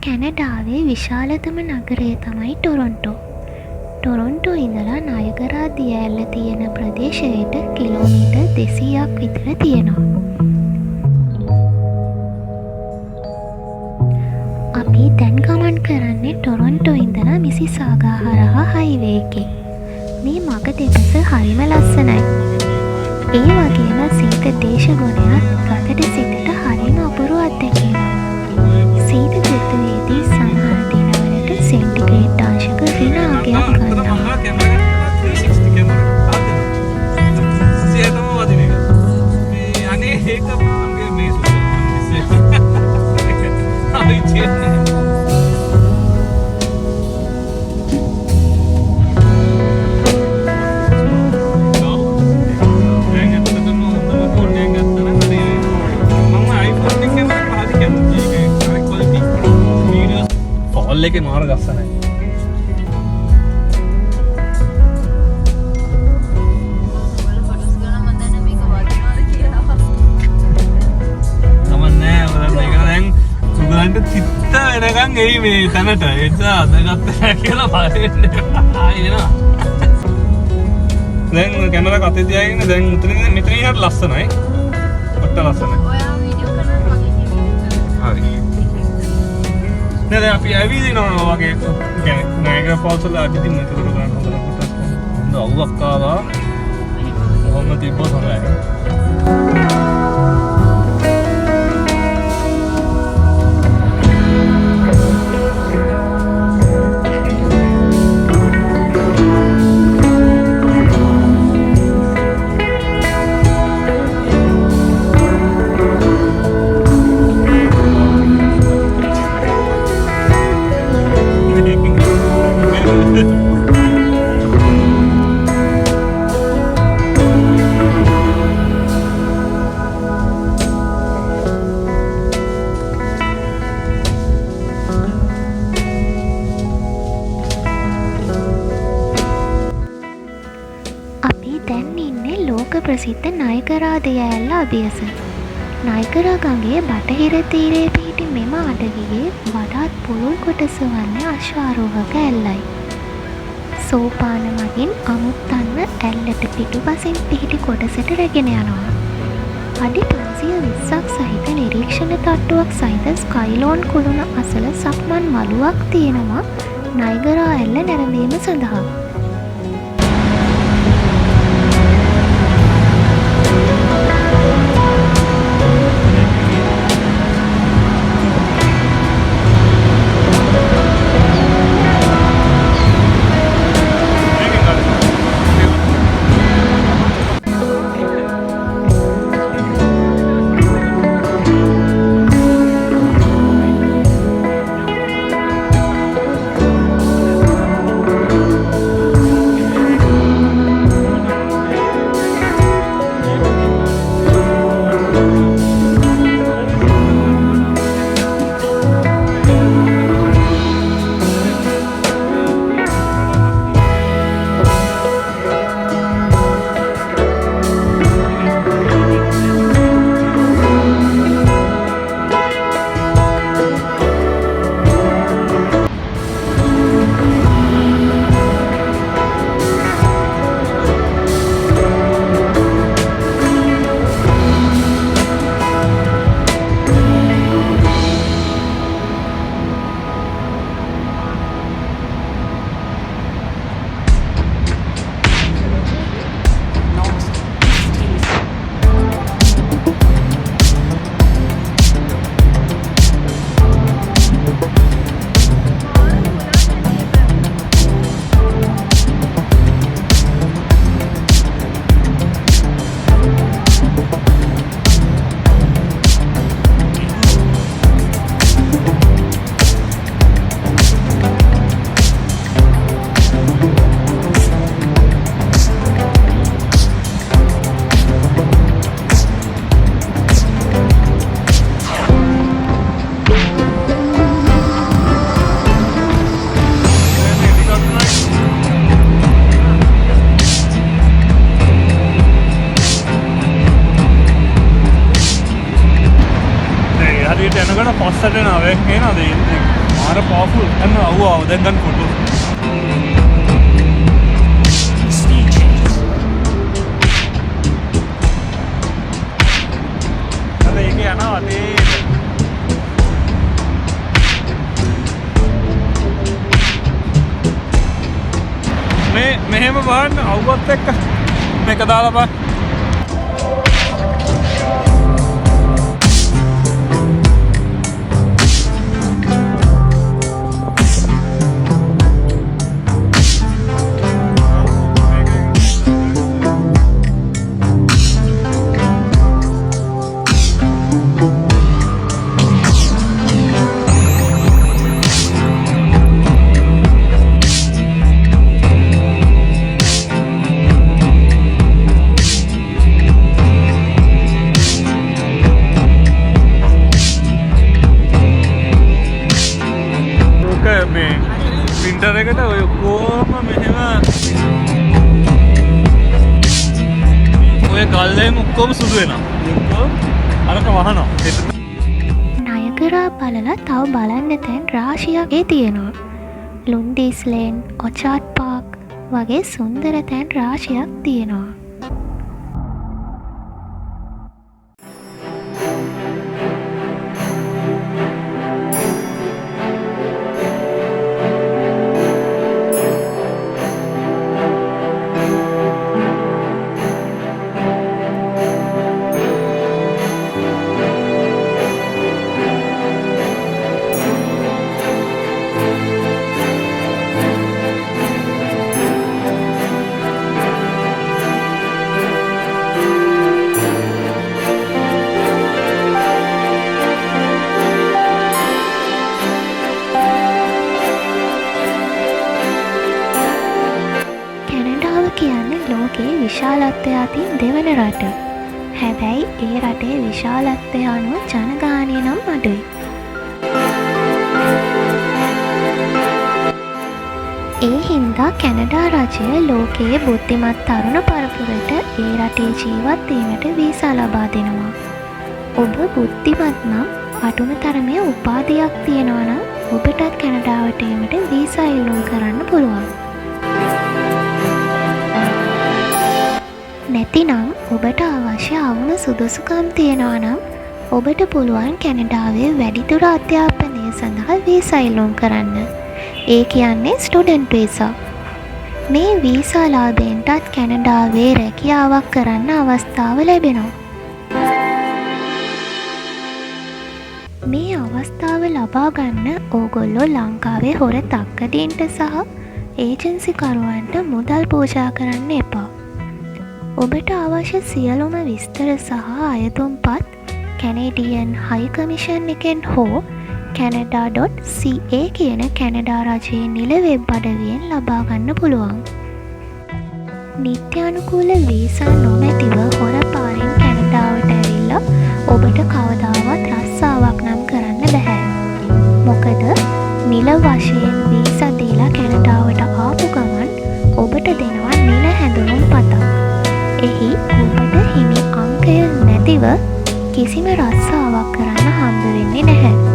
කැනඩාවේ විශාලතම නගරය තමයි ටොරොන්ටෝ. ටොරොන්ටෝ ඉඳලා නයගරා දිය ඇල්ල තියෙන ප්‍රදේශයට කිලෝමීටර් 200ක් විතර තියෙනවා. අපි දැන් ගමන් කරන්නේ ටොරොන්ටෝ ඉඳලා මිසිසාගා හරහා හයිවේ එකේ. මේ මග දෙපස හරිම ලස්සනයි. ඒ වගේම සීත දේශගුණයක් ගතට සිතට හරිම අපුරු අත්දැකීමක්. සීත ඍතුවේදී සමහර දිනවලට සෙන්ටිග්‍රේඩ් අංශක ඍණ අගයක් ගන්නවා. එකේ මාර ගස්සනයි. තමන්නේ ඔයාලා මේක දැන් සුගලන්ට තිත්ත වෙනකන් එයි මේ තැනට. ඒ නිසා අදගත්ත කියලා බලන්න. ආයෙ එනවා. දැන් කැමරාවක් අතේ තියාගෙන දැන් මෙතනින් හරියට ලස්සනයි. ඔට්ට ලස්සනයි. ඔයා වීඩියෝ කරනවා වගේ වීඩියෝ හරි. නේද අපි ඇවිදිනවා වගේ කියන්නේ නයගරා ෆෝල්ස් වල අදින් මෙතන ගන්න හොඳ කොටස් හොඳ අවුවක් ආවා කොහොමද තිබ්බොත් හොඳයි. ප්‍රසිද්ධ නයගරා දිය ඇල්ල අභියස. නයගරා ගඟේ බටහිර තීරයේ පිහිටි මෙම අඩවියේ වඩාත් පුළුල් කොටස වන්නේ අශ්වාරෝහක ඇල්ලයි. සෝපාන මගින් අමුත්තන්ව ඇල්ලට පිටුපසින් පිහිටි කොටසට රැගෙන යනවා. අඩි 520ක් සහිත නිරීක්ෂණ තට්ටුවක් සහිත ස්කයිලෝන් කුළුණ අසල සක්මන් මළුවක් තියෙනවා නයගරා ඇල්ල නැරඹීම සඳහා. යනකොට පස්සට නාවයක් නේද? අර පවර්ෆුල් අන්න අවුව දැන් ගන්න ෆොටෝ. අර ඒකේ යනවා තේ මේ මෙහෙම බලන්න අවුවත් එක්ක මේක දාලා බලන්න. පින්ටර් එකට ඔය කොහොම මෙහෙම ඔය ගල්ලෙන් ඔක්කොම සුදු වෙනවා. අරක වහනවා. නයගරා බලලා තව බලන්න තැන් රාශියක් තියෙනවා. ලුන්ඩීස් ලේන්, ඔචාඩ් පාක් වගේ සුන්දර තැන් රාශියක් තියෙනවා. කියන්නේ ලෝකයේ විශාලත්වය අතින් දෙවන රට. හැබැයි ඒ රටේ විශාලත්වය අනුව ජනගහනය නම් අඩුයි. ඒ හින්දා කැනඩා රජය ලෝකයේ බුද්ධිමත් තරුණ පරපුරට ඒ රටේ ජීවත් වීමට වීසා ලබා දෙනවා. ඔබ බුද්ධිමත් නම් අඩුම තරමේ උපාධියක් තියෙනවා නම් ඔබටත් කැනඩාවට ඒමට වීසා ඉල්ලුම් කරන්න පුළුවන්. නැතිනම් ඔබට අවශ්‍ය අවුණු සුදුසුකම් තියෙනවා නම් ඔබට පුළුවන් කැනඩාවේ වැඩිදුර අධ්‍යාපනය සඳහා වීසා ඉල්ලුම් කරන්න. ඒ කියන්නේ ස්ටුඩන්ට් වීසා. මේ වීසා ලාභයෙන්ටත් කැනඩාවේ රැකියාවක් කරන්න අවස්ථාව ලැබෙනවා. මේ අවස්ථාව ලබා ගන්න ඕගොල්ලෝ ලංකාවේ හොර තක්කඩීන්ට සහ ඒජන්සිකරුවන්ට මුදල් පූජා කරන්න එපා. ඔබට අවශ්‍ය සියලුම විස්තර සහ අයතුම්පත් කැනේඩියන් හයි කමිෂන් එකෙන් හෝ canada.ca කියන කැනඩා රජයේ නිල වෙබ් අඩවියෙන් ලබා ගන්න පුළුවන්. නිත්‍යානුකූල වීසා නොමැතිව හොර පාරින් කැනඩාවට ඇවිල්ලා ඔබට කවදාවත් රස්සාවක් නම් කරන්න බැහැ. මොකද නිල වශයෙන් වීසා දීලා කැනඩාවට ආපු ගමන් ඔබට දෙනවා නිල හැඳුනුම් පතක්. එහි ඔබට හිමි අංකය නැතිව කිසිම රස්සාවක් කරන්න හම්බ වෙන්නේ නැහැ.